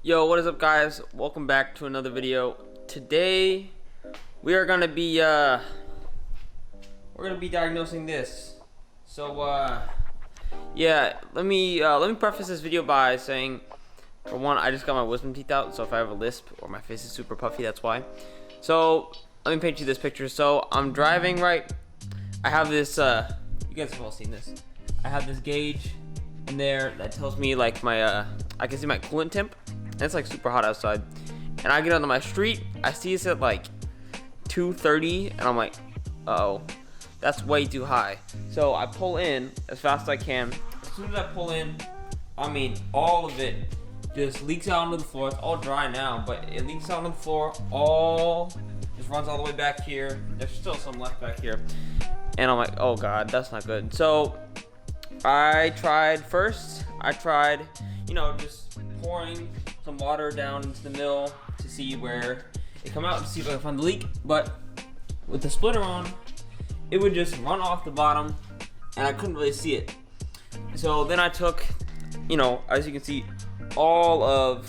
Yo, what is up, guys? Welcome back to another video. Today we are gonna be diagnosing this. So yeah, let me preface this video by saying, for one, I just got my wisdom teeth out, so if I have a lisp or my face is super puffy, that's why. So let me paint you this picture. So I'm driving, right? I have this you guys have all seen this. I have this gauge in there that tells me like my I can see my coolant temp. And it's like super hot outside, and I get onto my street, I see it's at like 230, and I'm like, uh-oh, that's way too high. So I pull in as fast as I can. As soon as I pull in, I mean, all of it just leaks out onto the floor. It's all dry now, but it leaks out onto the floor, all just runs all the way back here. There's still some left back here, and I'm like, oh god, that's not good. So I tried, you know, just pouring some water down into the mill to see where it come out, to see if I can find the leak. But with the splitter on, it would just run off the bottom, and I couldn't really see it. So then I took, you know, as you can see, I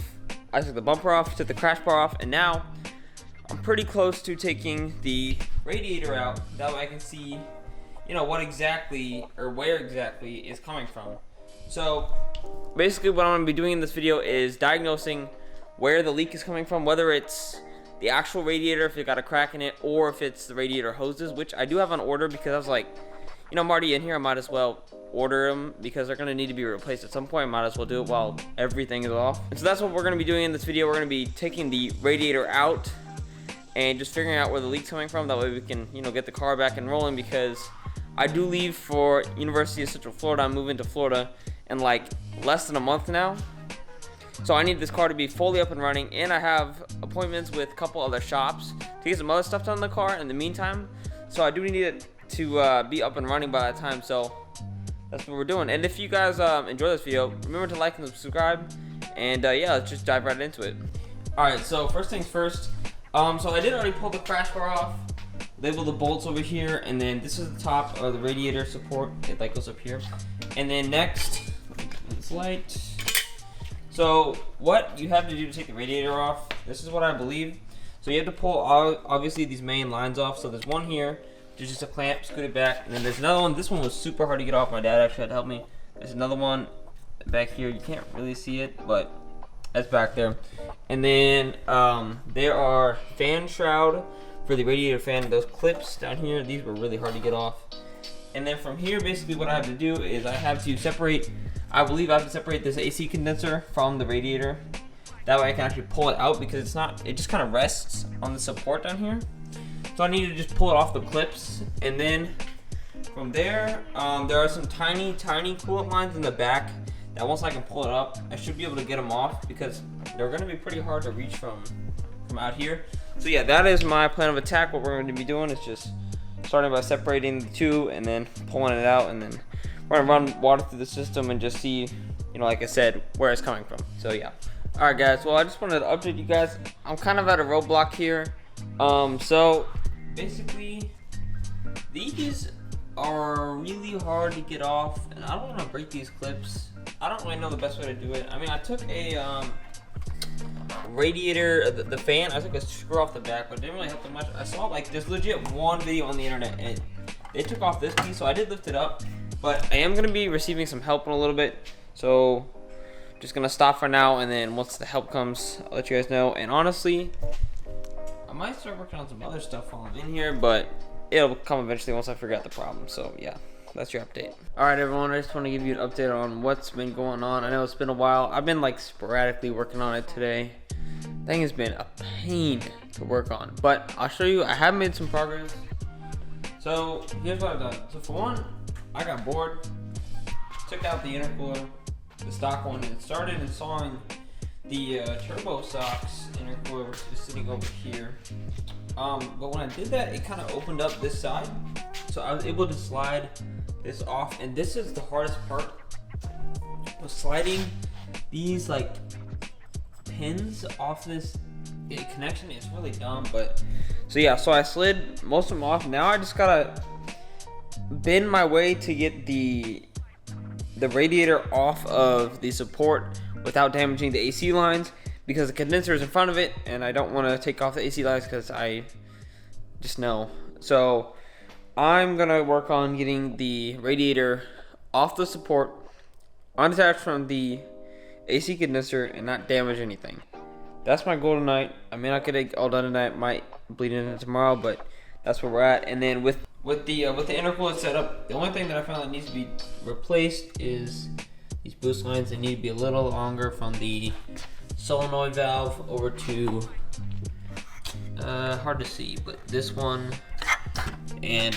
took the bumper off, took the crash bar off, and now I'm pretty close to taking the radiator out. That way I can see, you know, what exactly or where exactly is coming from. So basically what I'm going to be doing in this video is diagnosing where the leak is coming from, whether it's the actual radiator, if it got a crack in it, or if it's the radiator hoses, which I do have on order because I was like, you know, I'm already in here, I might as well order them because they're going to need to be replaced at some point. I might as well do it while everything is off. And so that's what we're going to be doing in this video. We're going to be taking the radiator out and just figuring out where the leak's coming from. That way we can, you know, get the car back and rolling, because I do leave for University of Central Florida. I'm moving to Florida in like less than a month now, so I need this car to be fully up and running, and I have appointments with a couple other shops to get some other stuff done in the car in the meantime. So I do need it to be up and running by that time. So that's what we're doing. And if you guys enjoy this video, remember to like and subscribe, and yeah, let's just dive right into it. Alright, so first things first, so I did already pull the crash bar off, label the bolts over here, and then this is the top of the radiator support. It like goes up here. And then next, this light. So what you have to do to take the radiator off, this is what I believe. So you have to pull obviously these main lines off. So there's one here, there's just a clamp, scoot it back, and then there's another one. This one was super hard to get off. My dad actually had to help me. There's another one back here. You can't really see it, but that's back there. And then there are fan shroud for the radiator fan. Those clips down here, these were really hard to get off. And then from here, basically what I have to do is I have to separate, I believe I have to separate this AC condenser from the radiator. That way I can actually pull it out, because it's not, it just kind of rests on the support down here. So I need to just pull it off the clips. And then from there, there are some tiny coolant lines in the back that once I can pull it up, I should be able to get them off, because they're going to be pretty hard to reach from out here. So yeah, that is my plan of attack. What we're going to be doing is just starting by separating the two and then pulling it out, and then we're gonna run water through the system and just see, you know, like I said, where it's coming from. So yeah. Alright guys, well I just wanted to update you guys. I'm kind of at a roadblock here. So basically these are really hard to get off, and I don't want to break these clips. I don't really know the best way to do it. I mean, I took a radiator, the fan, I took a screw off the back, but it didn't really help that much. I saw like there's legit one video on the internet, and they took off this piece, so I did lift it up, but I am gonna be receiving some help in a little bit, so just gonna stop for now, and then once the help comes, I'll let you guys know. And honestly, I might start working on some other stuff while I'm in here, but it'll come eventually once I figure out the problem. So yeah, that's your update. Alright everyone, I just want to give you an update on what's been going on. I know it's been a while. I've been like sporadically working on it today. Thing has been a pain to work on, but I'll show you. I have made some progress. So here's what I've done. So for one, I got bored, took out the intercooler, the stock one, and started installing the turbo socks intercooler, which is sitting over here. But when I did that, it kind of opened up this side, so I was able to slide this off, and this is the hardest part, was sliding these like pins off this connection. It's really dumb, but so yeah, so I slid most of them off. Now I just gotta bend my way to get the radiator off of the support without damaging the AC lines, because the condenser is in front of it, and I don't want to take off the AC lights because I just know. So I'm gonna work on getting the radiator off the support, unattached from the AC condenser, and not damage anything. That's my goal tonight. I may not get it all done tonight, might bleed into tomorrow, but that's where we're at. And then with the intercooler setup, the only thing that I found that needs to be replaced is these boost lines. They need to be a little longer from the solenoid valve over to hard to see, but this one and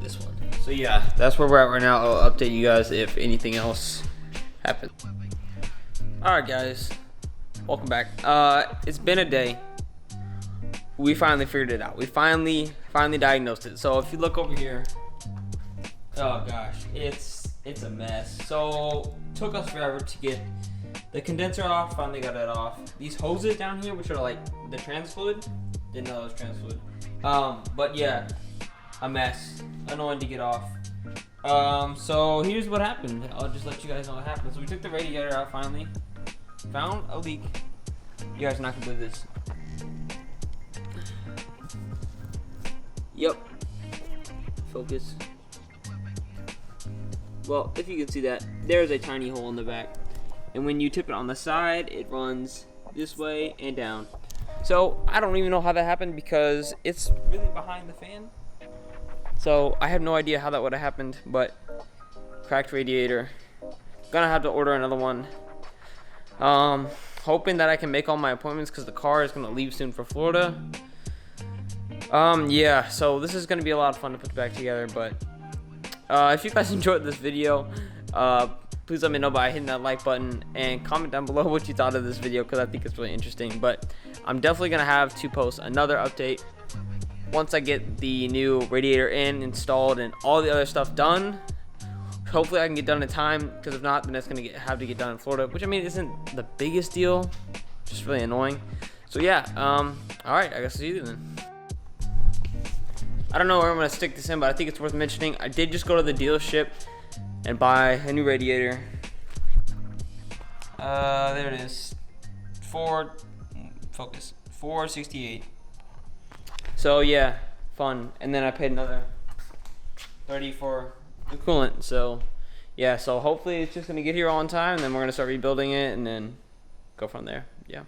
this one. So yeah, that's where we're at right now. I'll update you guys if anything else happens. All right, guys, welcome back. It's been a day. We finally figured it out. We finally diagnosed it. So if you look over here, oh gosh, it's a mess. So it took us forever to get the condenser off. Finally got it off. These hoses down here, which are like the trans fluid, didn't know it was trans fluid. But yeah, a mess. Annoying to get off. So here's what happened. I'll just let you guys know what happened. So we took the radiator out finally. Found a leak. You guys are not gonna believe this. Yep. Focus. Well, if you can see that, there's a tiny hole in the back. And when you tip it on the side, it runs this way and down. So I don't even know how that happened because it's really behind the fan. So I have no idea how that would have happened, but cracked radiator. Gonna have to order another one. Hoping that I can make all my appointments because the car is gonna leave soon for Florida. Yeah, so this is gonna be a lot of fun to put back together, but if you guys enjoyed this video, please let me know by hitting that like button and comment down below what you thought of this video because I think it's really interesting. But I'm definitely gonna have to post another update once I get the new radiator installed and all the other stuff done. Hopefully I can get done in time, because if not, then it's gonna have to get done in Florida, which I mean isn't the biggest deal, just really annoying. So yeah, all right, I guess see you then. I don't know where I'm gonna stick this in, but I think it's worth mentioning. I did just go to the dealership and buy a new radiator. There it is. Focus. 468. So yeah, fun. And then I paid another $30 for the coolant. So yeah, so hopefully it's just gonna get here on time, and then we're gonna start rebuilding it and then go from there. Yeah.